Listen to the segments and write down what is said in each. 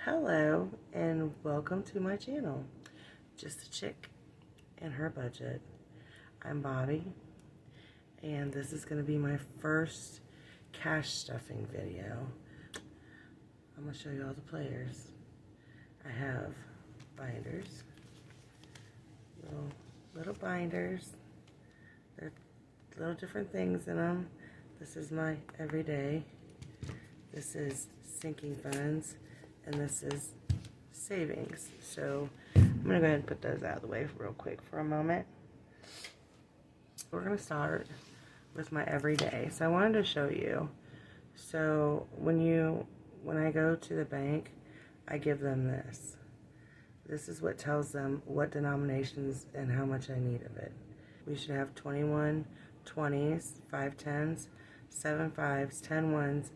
Hello and welcome to my channel, Just a Chick and Her Budget. I'm Bobby and this is going to be my first cash stuffing video. I'm going to show you all the players. I have binders, little binders. There are little different things in them. This is my everyday. This is sinking funds. And this is savings. So I'm going to go ahead and put those out of the way real quick for a moment. We're going to start with my everyday. So I wanted to show you. So when I go to the bank, I give them this. This is what tells them what denominations and how much I need of it. We should have 21 20s, 5 10s, 7 5s, 10 1s,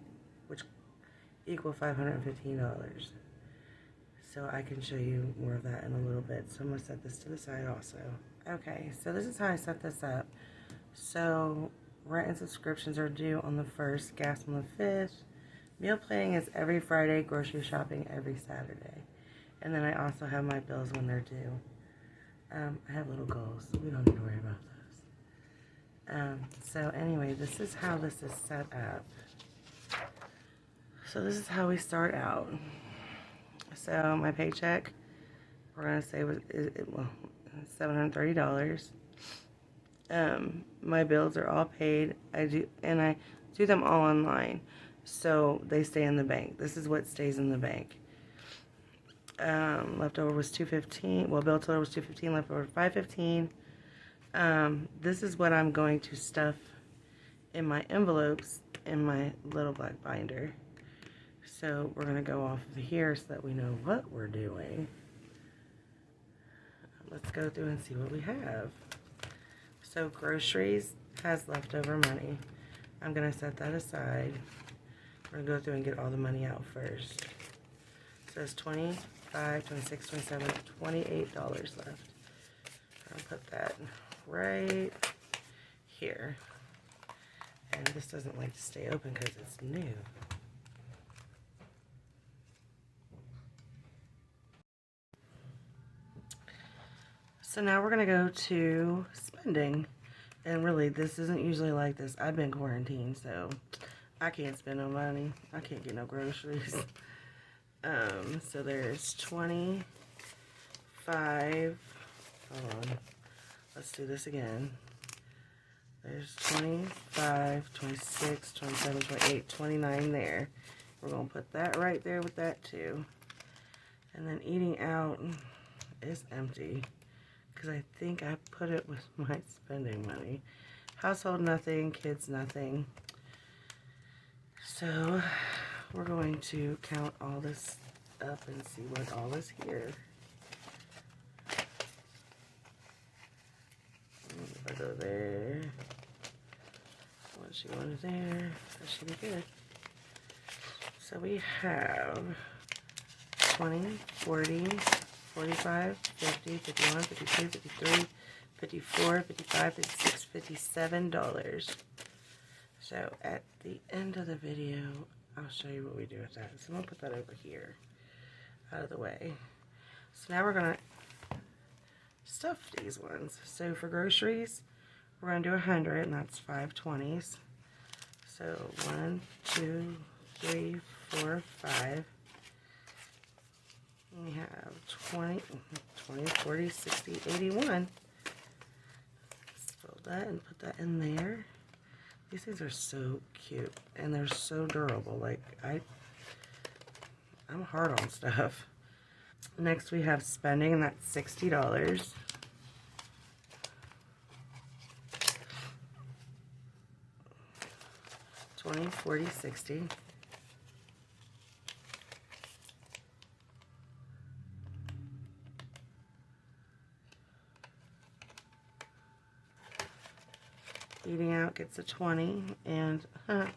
which equal $515. So I can show you more of that in a little bit. So I'm going to set this to the side also. Okay, so this is how I set this up. So rent and subscriptions are due on the 1st, gas on the 5th. Meal planning is every Friday, grocery shopping every Saturday. And then I also have my bills when they're due. I have little goals, so we don't need to worry about those. So anyway, this is how this is set up. So this is how we start out. So my paycheck, we're gonna say was $730. My bills are all paid. I do them all online, so they stay in the bank. This is what stays in the bank. Leftover was $215. Well, bill total was $215. Leftover $515. This is what I'm going to stuff in my envelopes in my little black binder. So we're going to go off of here so that we know what we're doing. Let's go through and see what we have. So groceries has leftover money. I'm going to set that aside. We're going to go through and get all the money out first. So it's $25, $26, $27, $28 left. I'll put that right here. And this doesn't like to stay open because it's new. So now we're going to go to spending. And really, this isn't usually like this. I've been quarantined, so I can't spend no money. I can't get no groceries. So there's 25. Hold on. Let's do this again. There's 25, 26, 27, 28, 29 there. We're going to put that right there with that too. And then eating out is empty, because I think I put it with my spending money. Household, nothing. Kids, nothing. So we're going to count all this up and see what all is here. If I go there, once you go into there, that should be good. So we have 20, 40, 45, 50, 51, 52, 53, 54, 55, 56, $57. So at the end of the video, I'll show you what we do with that. So I'm going to put that over here, out of the way. So now we're going to stuff these ones. So for groceries, we're going to do 100, and that's 5 20s. So 1, 2, 3, 4, 5. We have 20, 40, 60, 81. Let's fill that and put that in there. These things are so cute and they're so durable. Like I'm hard on stuff. Next we have spending, and that's $60. $20, $40, $60. Eating out gets a 20, and probably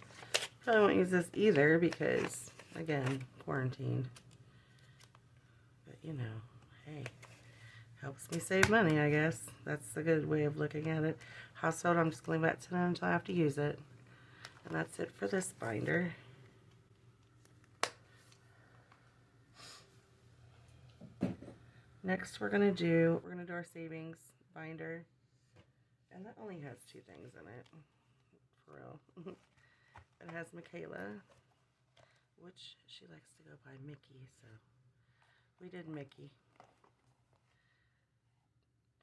won't use this either because, again, quarantine. But you know, hey, helps me save money, I guess. That's a good way of looking at it. Household, I'm just going to leave that to them until I have to use it. And that's it for this binder. Next, we're gonna do our savings binder, and that only has 2 things in it, for real. It has Michaela, which she likes to go by Mickey, so we did Mickey.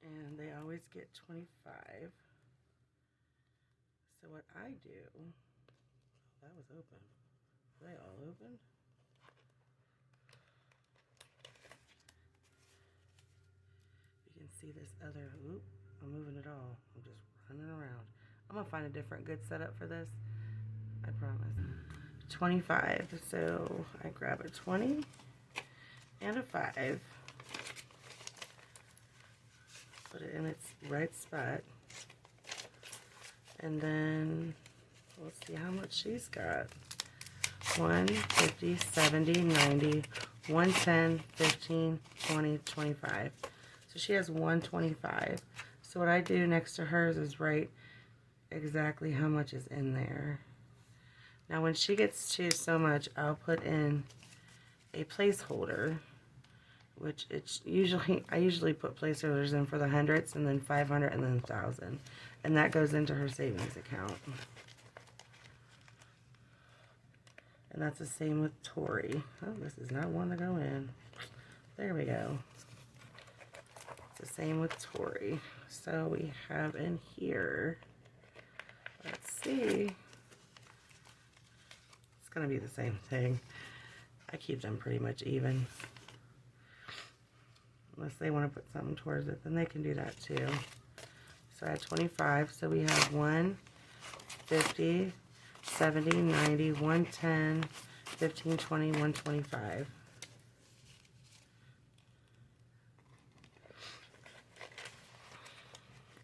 And they always get 25. So what I do, that was open. Are they all open? You can see this other, oop, I'm moving it all. I'm just running around. I'm gonna find a different good setup for this, I promise. 25, so I grab a 20 and a 5. Put it in its right spot. And then, let's see how much she's got. 1, 50, 70, 90, 110, 15, 20, 25. So she has 125. So what I do next to hers is write exactly how much is in there. Now when she gets to so much, I'll put in a placeholder, which I usually put placeholders in for the hundreds, and then 500, and then 1,000. And that goes into her savings account. And that's the same with Tori. Oh, this is not one to go in. There we go. It's the same with Tori. So we have in here, let's see. It's going to be the same thing. I keep them pretty much even. Unless they want to put something towards it, then they can do that too. So I had 25, so we have 1, 50, 70, 90, 110, 15, 20, 125.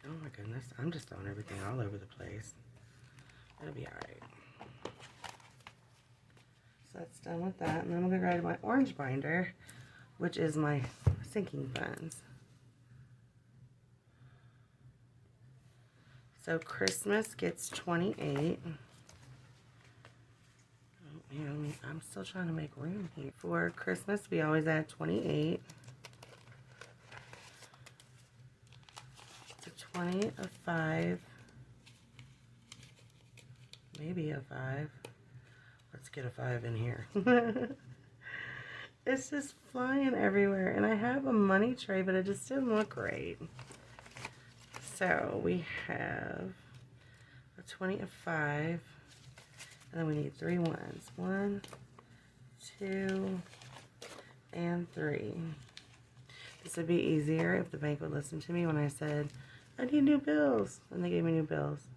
Oh my goodness, I'm just throwing everything all over the place. It'll be alright. So that's done with that, and then I'm going to grab my orange binder, which is my sinking funds. So Christmas gets 28. Here, I'm still trying to make room here. For Christmas, we always add 28. So 20, a 5. Maybe a 5. Let's get a 5 in here. It's just flying everywhere. And I have a money tray, but it just didn't look right. So we have a 20, a 5. And then we need 3 ones. 1, 2, and 3. This would be easier if the bank would listen to me when I said, I need new bills. And they gave me new bills.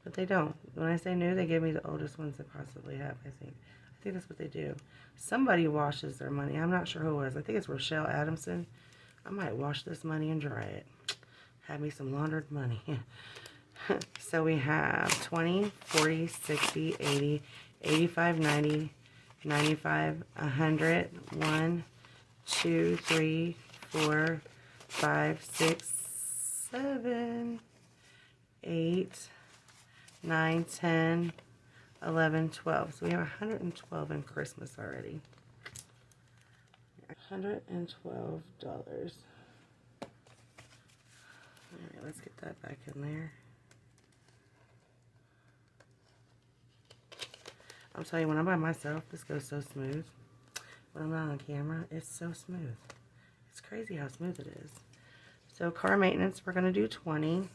But they don't. When I say new, they give me the oldest ones they possibly have, I think. I think that's what they do. Somebody washes their money. I'm not sure who it was. I think it's Rochelle Adamson. I might wash this money and dry it. Have me some laundered money. So we have 20, 40, 60, 80, 85, 90, 95, 100, 1, 2, 3, 4, 5, 6, 7, 8, 9, 10, 11, 12. So we have 112 in Christmas already. $112. Alright, let's get that back in there. I'm telling you, when I'm by myself, this goes so smooth. When I'm not on camera, it's so smooth. It's crazy how smooth it is. So car maintenance, we're going to do 20.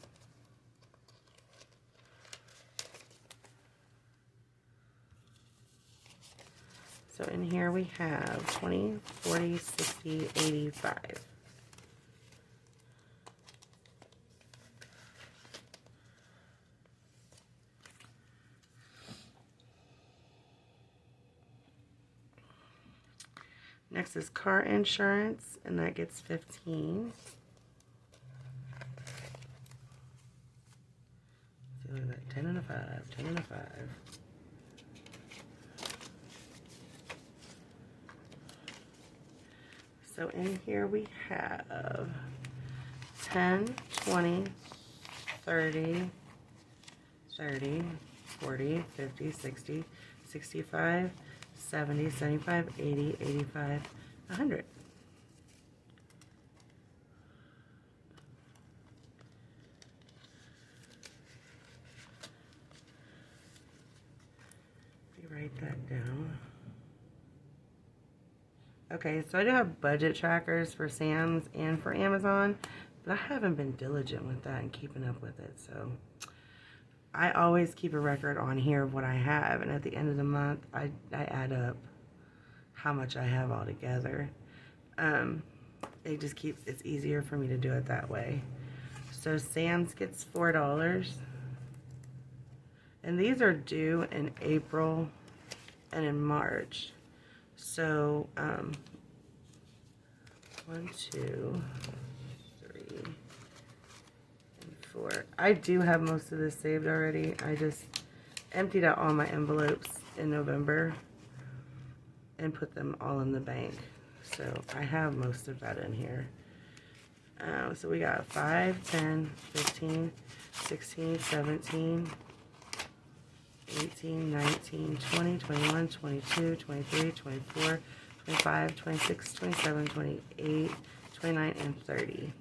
So in here we have 20, 40, 60, 85. Next is car insurance, and that gets 15. So look at that, 10 and a 5, 10 and a 5. So in here we have 10, 20, 30, 30, 40, 50, 60, 65, 70, 75, 80, 85, 100. write that down. Okay, so I do have budget trackers for Sam's and for Amazon, but I haven't been diligent with that and keeping up with it. So I always keep a record on here of what I have, and at the end of the month, I add up how much I have all together. It's easier for me to do it that way. So Sam's gets $4, and these are due in April and in March. So 1, 2, 3, and 4. I do have most of this saved already. I just emptied out all my envelopes in November and put them all in the bank. So I have most of that in here. So we got 5, 10, 15, 16, 17, 18, 19, 20, 21, 22, 23, 24, 25, 26, 27, 28, 29, and 30.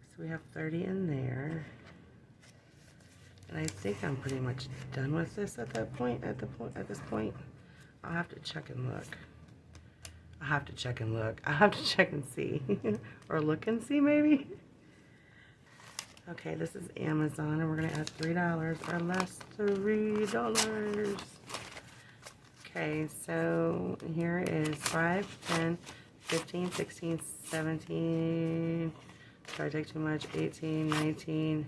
So we have 30 in there. And I think I'm pretty much done with this at this point. I'll have to check and look. I have to check and see. Or look and see, maybe? Okay, this is Amazon, and we're going to add $3 or less. $3. Okay, so here is 5, 10, 15, 16, 17. Try to take too much. 18, 19,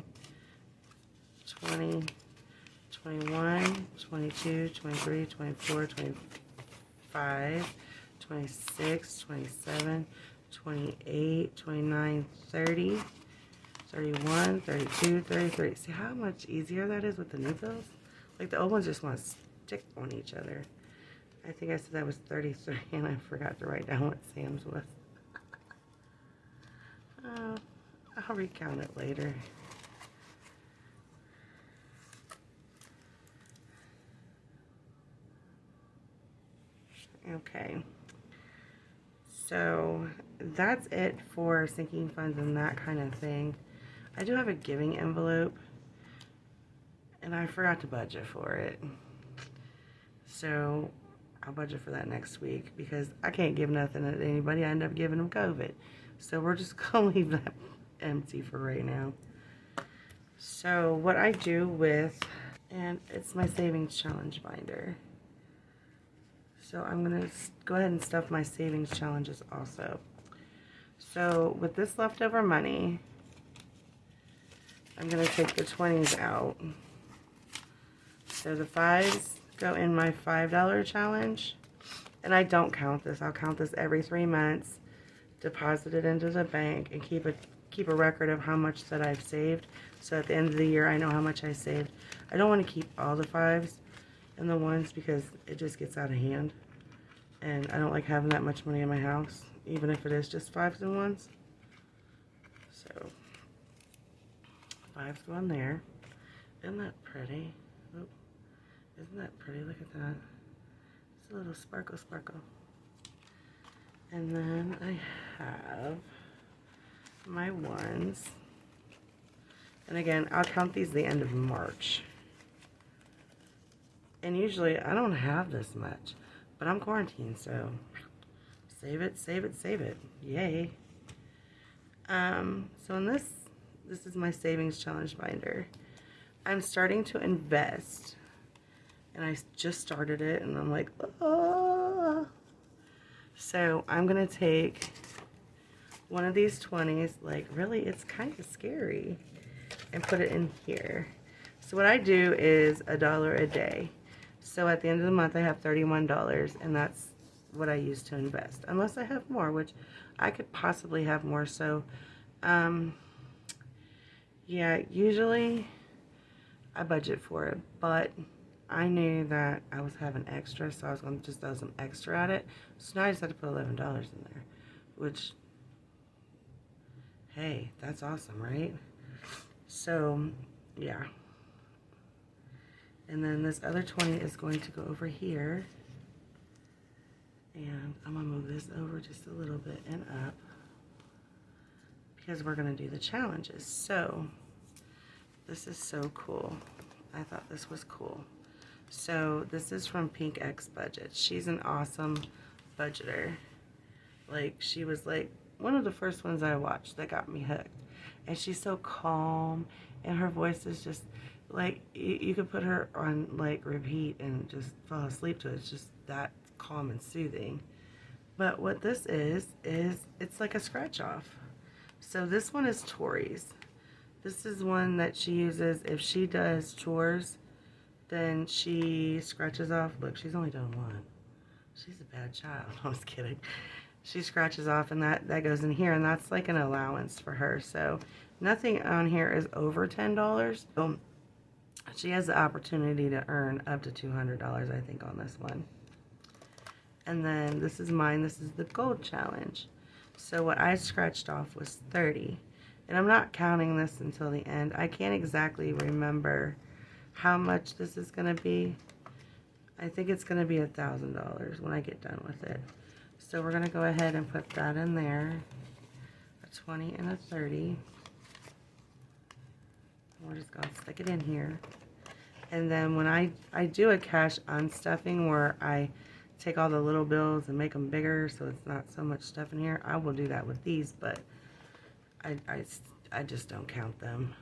20, 21, 22, 23, 24, 25. 26, 27, 28, 29, 30, 31, 32, 33. See how much easier that is with the new bills? Like the old ones just want to stick on each other. I think I said that was 33 and I forgot to write down what Sam's was. I'll recount it later. Okay. So that's it for sinking funds and that kind of thing. I do have a giving envelope, and I forgot to budget for it. So I'll budget for that next week because I can't give nothing to anybody. I end up giving them COVID. So we're just going to leave that empty for right now. So what I do with, and it's my savings challenge binder. So I'm going to go ahead and stuff my savings challenges also. So with this leftover money, I'm going to take the 20s out. So the 5s go in my $5 challenge. And I don't count this. I'll count this every 3 months, deposit it into the bank, and keep a record of how much that I've saved. So at the end of the year, I know how much I saved. I don't want to keep all the 5s and the 1s because it just gets out of hand. And I don't like having that much money in my house, even if it is just 5s and 1s. So 5s go in there. Isn't that pretty? Oh, isn't that pretty? Look at that. It's a little sparkle. And then I have my 1s. And again, I'll count these the end of March. And usually I don't have this much, but I'm quarantined, so save it. Yay. So in this is my savings challenge binder. I'm starting to invest, and I just started it, and I'm like, oh. So I'm gonna take one of these 20s, like really, it's kind of scary, and put it in here. So what I do is $1 a day. So at the end of the month, I have $31, and that's what I use to invest. Unless I have more, which I could possibly have more. So, yeah, usually I budget for it, but I knew that I was having extra, so I was going to just throw some extra at it. So now I just had to put $11 in there, which, hey, that's awesome, right? So, yeah. And then this other 20 is going to go over here. And I'm going to move this over just a little bit and up, because we're going to do the challenges. So, this is so cool. I thought this was cool. So this is from Pink X Budget. She's an awesome budgeter. Like, she was like one of the first ones I watched that got me hooked. And she's so calm, and her voice is just like, you could put her on like repeat and just fall asleep to it. It's just that calm and soothing. But what this is it's like a scratch off. So this one is Tori's. This is one that she uses if she does chores, then she scratches off. Look, she's only done one. She's a bad child. I'm just kidding. She scratches off, and that goes in here, and that's like an allowance for her. So nothing on here is over $10. So she has the opportunity to earn up to $200, I think, on this one. And then this is mine. This is the gold challenge. So what I scratched off was 30. And I'm not counting this until the end. I can't exactly remember how much this is going to be. I think it's going to be $1,000 when I get done with it. So we're going to go ahead and put that in there. A 20 and a 30. We're just going to stick it in here. And then when I do a cash unstuffing where I take all the little bills and make them bigger so it's not so much stuff in here, I will do that with these, but I just don't count them.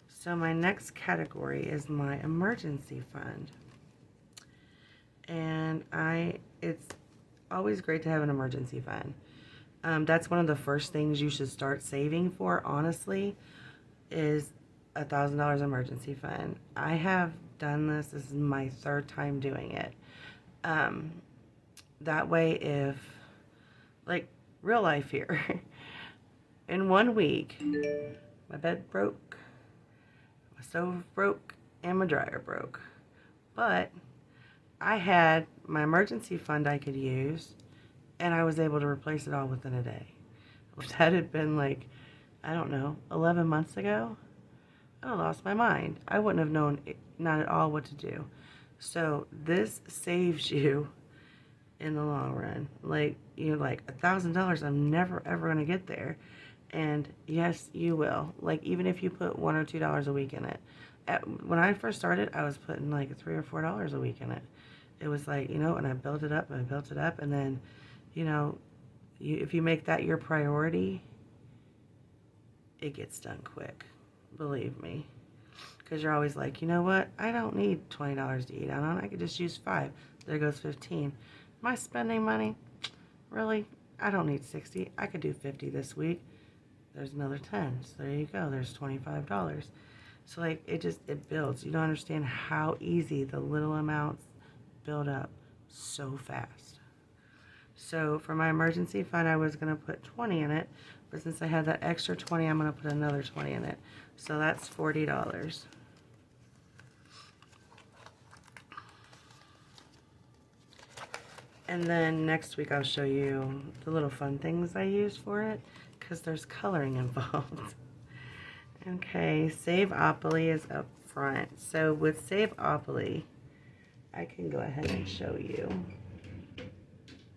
So my next category is my emergency fund. And it's always great to have an emergency fund. That's one of the first things you should start saving for, honestly, is $1,000 emergency fund. I have done this. This is my third time doing it. That way, if, like, real life here, in 1 week, my bed broke, my stove broke, and my dryer broke. But I had my emergency fund I could use, and I was able to replace it all within a day. If that had been like, I don't know, 11 months ago, I lost my mind. I wouldn't have known not at all what to do. So this saves you in the long run. Like, you're like, $1,000, I'm never ever going to get there. And yes, you will. Like, even if you put $1 or $2 a week in it. When I first started, I was putting like $3 or $4 a week in it. It was like, you know, and I built it up and I built it up. And then, you know, if you make that your priority, it gets done quick. Believe me. Because you're always like, you know what? I don't need $20 to eat out on. I could just use 5. There goes 15. Am I spending money? Really? I don't need 60. I could do 50 this week. There's another 10. So there you go. There's $25. So like it builds. You don't understand how easy the little amounts build up so fast. So for my emergency fund, I was going to put 20 in it. But since I had that extra 20, I'm going to put another 20 in it. So that's $40. And then next week I'll show you the little fun things I use for it, because there's coloring involved. Okay, Saveopoly is up front. So with Saveopoly, I can go ahead and show you.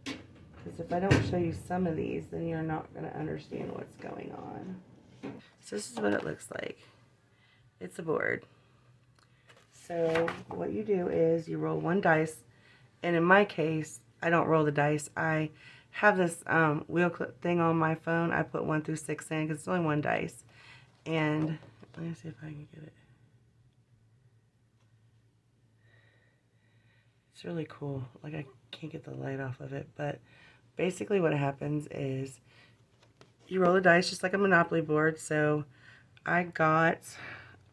Because if I don't show you some of these, then you're not going to understand what's going on. So this is what it looks like. It's a board. So what you do is you roll 1 dice. And in my case, I don't roll the dice. I have this wheel clip thing on my phone. I put 1 through 6 in because it's only 1 dice. And let me see if I can get it. It's really cool. Like, I can't get the light off of it. But basically what happens is you roll the dice just like a Monopoly board. So I got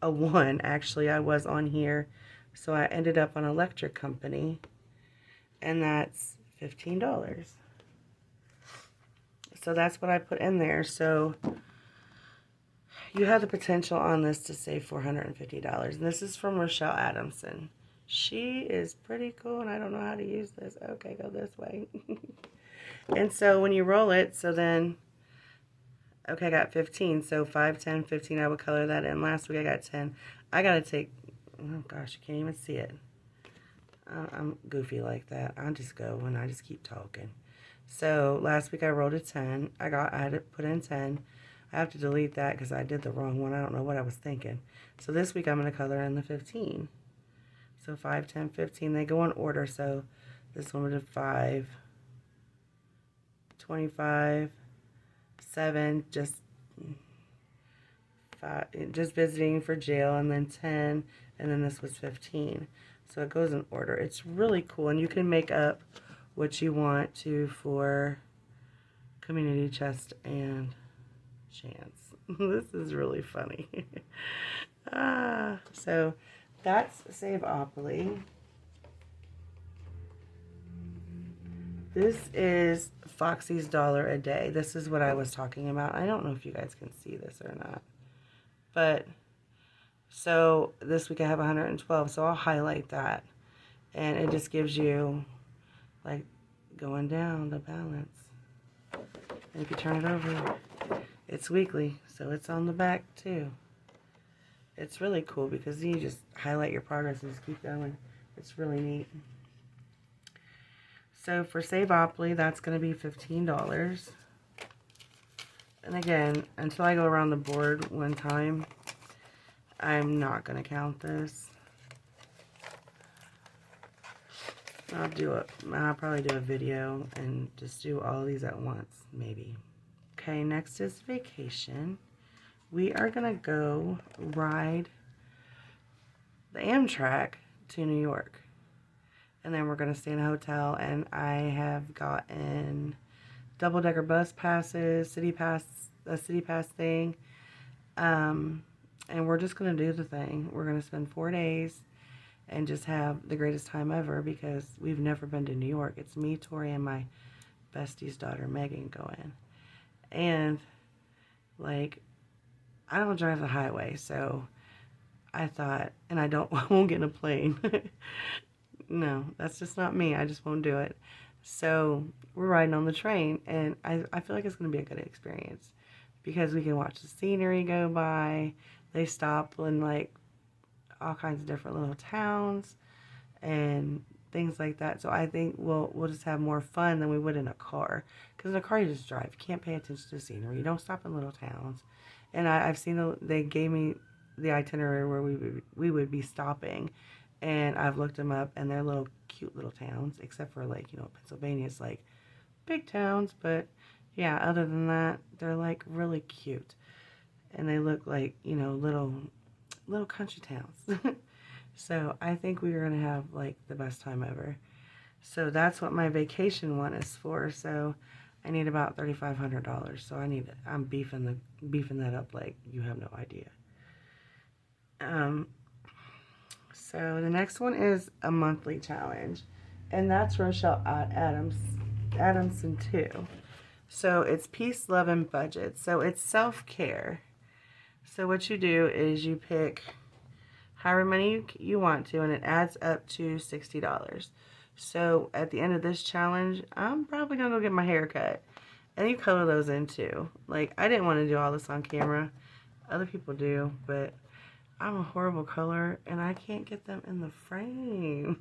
a 1. Actually, I was on here. So I ended up on Electric Company. And that's $15. So that's what I put in there. So you have the potential on this to save $450. And this is from Rochelle Adamson. She is pretty cool, and I don't know how to use this. Okay, go this way. And so when you roll it, so then, okay, I got 15. So 5, 10, 15, I would color that in. Last week I got 10. I got to take, oh gosh, you can't even see it. I'm goofy like that. I just go and I just keep talking. So last week I rolled a 10. I had to put in 10. I have to delete that because I did the wrong one. I don't know what I was thinking. So this week I'm going to color in the 15. So 5, 10, 15. They go in order. So this one was 5, 25, 7, just visiting for jail, and then 10, and then this was 15. So it goes in order. It's really cool, and you can make up what you want to for community chest and chance. This is really funny. So that's Saveopoly. This is Foxy's Dollar a Day. This is what I was talking about. I don't know if you guys can see this or not. But, so this week I have 112, so I'll highlight that. And it just gives you, like, going down the balance. And if you turn it over, it's weekly, so it's on the back too. It's really cool because you just highlight your progress and just keep going. It's really neat. So for Saveopoly, that's going to be $15. And again, until I go around the board one time, I'm not going to count this. I'll probably do a video and just do all of these at once, maybe. Okay, next is vacation. We are going to go ride the Amtrak to New York. And then we're going to stay in a hotel, and I have gotten double-decker bus passes, a city pass thing. And we're just going to do the thing. We're going to spend 4 days and just have the greatest time ever because we've never been to New York. It's me, Tori, and my bestie's daughter, Megan, going. And, like, I don't drive the highway, so I thought, and I won't get in a plane. No, that's just not me. I just won't do it. So we're riding on the train, and I feel like it's going to be a good experience because we can watch the scenery go by. They stop in, like, all kinds of different little towns and things like that. So I think we'll just have more fun than we would in a car. Because in a car you just drive. You can't pay attention to the scenery. You don't stop in little towns. And I've seen they gave me the itinerary where we would be stopping, and I've looked them up, and they're little cute little towns, except for, like, Pennsylvania's like big towns. But yeah, other than that, they're like really cute, and they look like little country towns. So I think we're going to have, like, the best time ever. So that's what my vacation one is for. So I need about $3,500. So I'm beefing that up like you have no idea. So the next one is a monthly challenge, and that's Rochelle Adamson too. So it's peace, love, and budget. So it's self-care. So what you do is you pick however many you want to, and it adds up to $60. So at the end of this challenge, I'm probably going to go get my hair cut. And you color those in too. Like, I didn't want to do all this on camera. Other people do, but I'm a horrible color, and I can't get them in the frame.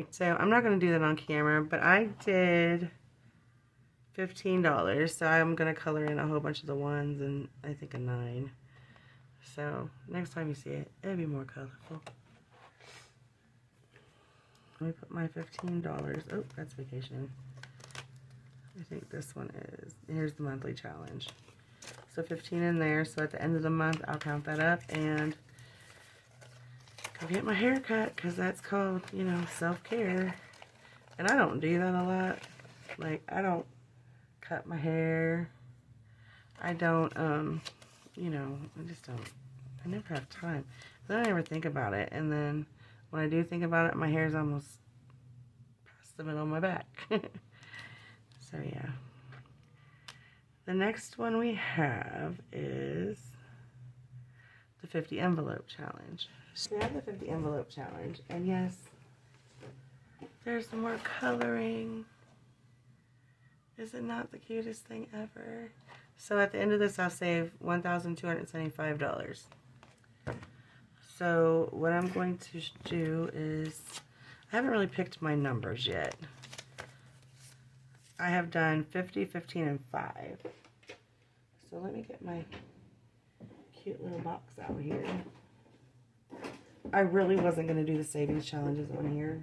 So I'm not going to do that on camera, but I did $15. So I'm going to color in a whole bunch of the ones and I think a 9. So next time you see it, it'll be more colorful. Let me put my $15. Oh, that's vacation. I think this one is. Here's the monthly challenge. So 15 in there. So at the end of the month, I'll count that up and go get my hair cut, because that's called, self-care. And I don't do that a lot. Like, I don't cut my hair. I don't, I just don't. I never have time. Then I never think about it. And then when I do think about it, my hair's almost past the middle of my back. So, yeah. The next one we have is the 50 envelope challenge. So we have the 50 envelope challenge. And yes, there's some more coloring. Is it not the cutest thing ever? So at the end of this, I'll save $1,275. So what I'm going to do is, I haven't really picked my numbers yet. I have done 50, 15, and 5. So let me get my cute little box out here. I really wasn't going to do the savings challenges on here,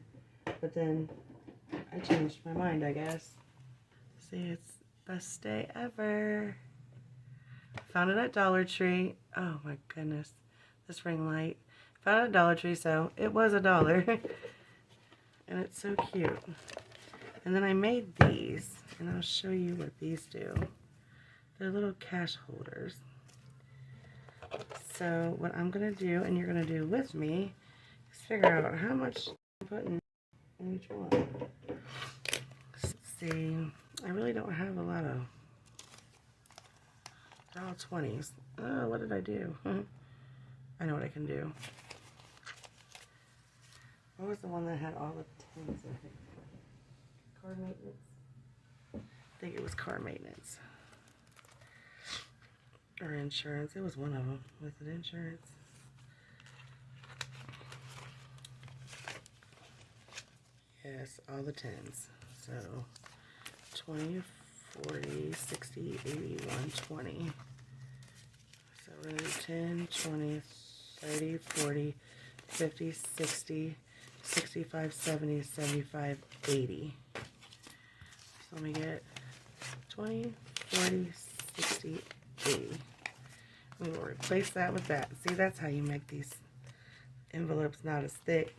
but then I changed my mind, I guess. See, it's best day ever. Found it at Dollar Tree. Oh my goodness, this ring light. Found it at Dollar Tree, so it was $1. And it's so cute. And then I made these, and I'll show you what these do. They're little cash holders. So what I'm going to do, and you're going to do with me, is figure out how much I'm putting in each one. Let's see. I really don't have a lot of $20s. Oh, what did I do? I know what I can do. What was the one that had all the tens in it? Car maintenance? I think it was car maintenance. Or insurance. It was one of them. Was it insurance? Yes, all the tens. So 20, 40, 60, 80, 120. So we're going to do 10, 20, 30, 40, 50, 60, 65, 70, 75, 80. So let me get 20, 40, 60, 80. We will replace that with that. See, that's how you make these envelopes not as thick.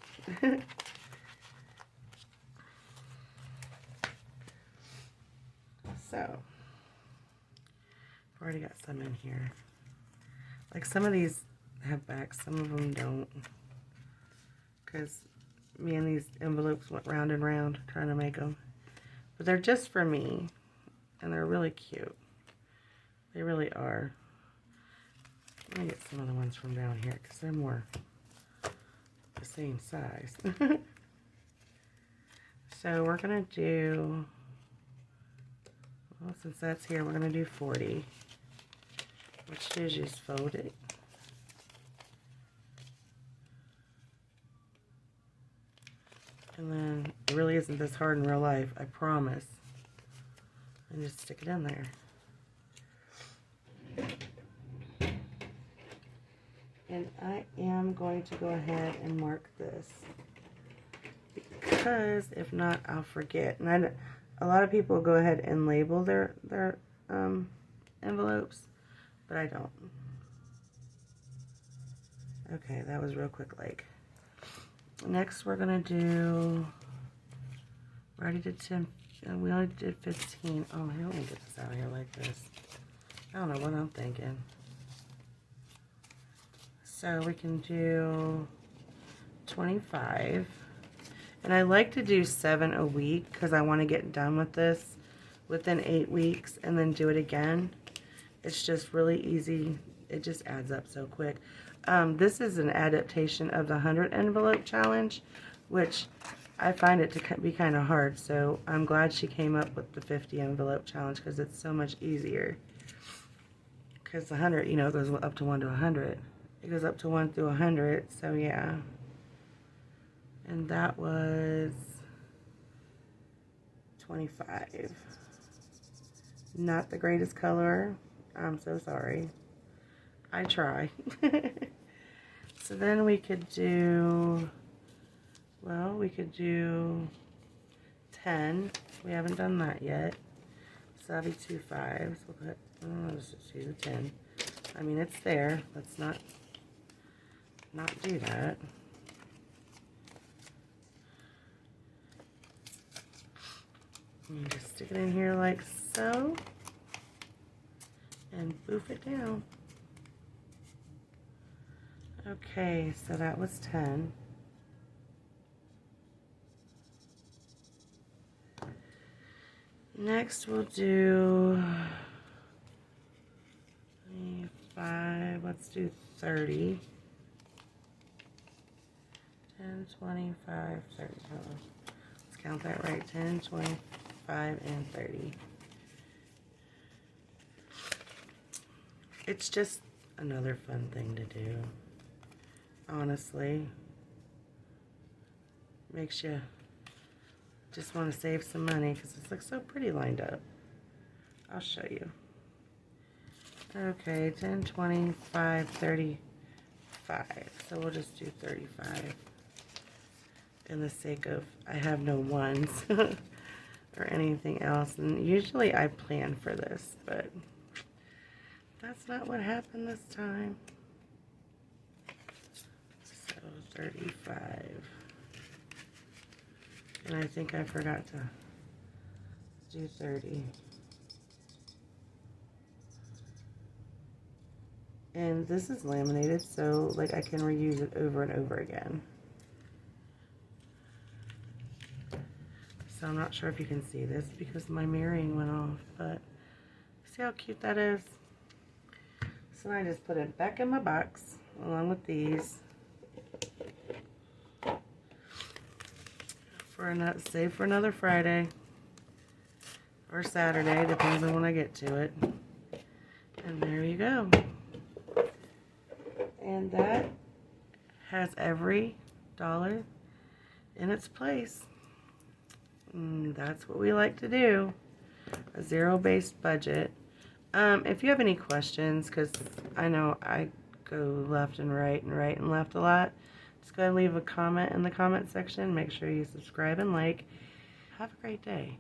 So, I've already got some in here. Like some of these have backs, some of them don't. Because me and these envelopes went round and round trying to make them. But they're just for me. And they're really cute. They really are. Let me get some of the ones from down here because they're more the same size. So we're going to do, well, since that's here, we're going to do 40. What you do is just fold it. And then it really isn't this hard in real life, I promise. And just stick it in there. And I am going to go ahead and mark this because if not, I'll forget. And a lot of people go ahead and label their envelopes, but I don't. Okay, that was real quick like. Next, we're gonna do. We already did 10. We only did 15. Oh, here, let me get this out of here like this. I don't know what I'm thinking. So we can do 25. And I like to do 7 a week because I want to get done with this within 8 weeks and then do it again. It's just really easy. It just adds up so quick. This is an adaptation of the 100 envelope challenge, which I find it to be kind of hard. So I'm glad she came up with the 50 envelope challenge because it's so much easier. Because the 100, you know, goes up to 1 to 100. It goes up to 1 through 100, so yeah. And that was 25. Not the greatest color. I'm so sorry. I try. So then we could do, well, we could do 10. We haven't done that yet. So that'll be 2 5s. We'll put, let's just use a 10. I mean, it's there. Let's not do that. And just stick it in here like so. And boof it down. Okay, so that was 10. Next we'll do 5, let's do 30. 10, 25, 30. Hold on. Let's count that right. 10, 25, and 30. It's just another fun thing to do. Honestly. Makes you just want to save some money because it looks so pretty lined up. I'll show you. Okay, 10, 25, 30, 35. So we'll just do 35 in the sake of I have no ones or anything else. And usually I plan for this, but that's not what happened this time. So 35. And I think I forgot to do 30. And this is laminated, so like I can reuse it over and over again. So I'm not sure if you can see this because my mirroring went off, but see how cute that is? So I just put it back in my box along with these for save for another Friday or Saturday, depends on when I get to it. And there you go. And that has every dollar in its place. That's what we like to do. A zero-based budget. If you have any questions, because I know I go left and right and left a lot, just go ahead and leave a comment in the comment section. Make sure you subscribe and like. Have a great day.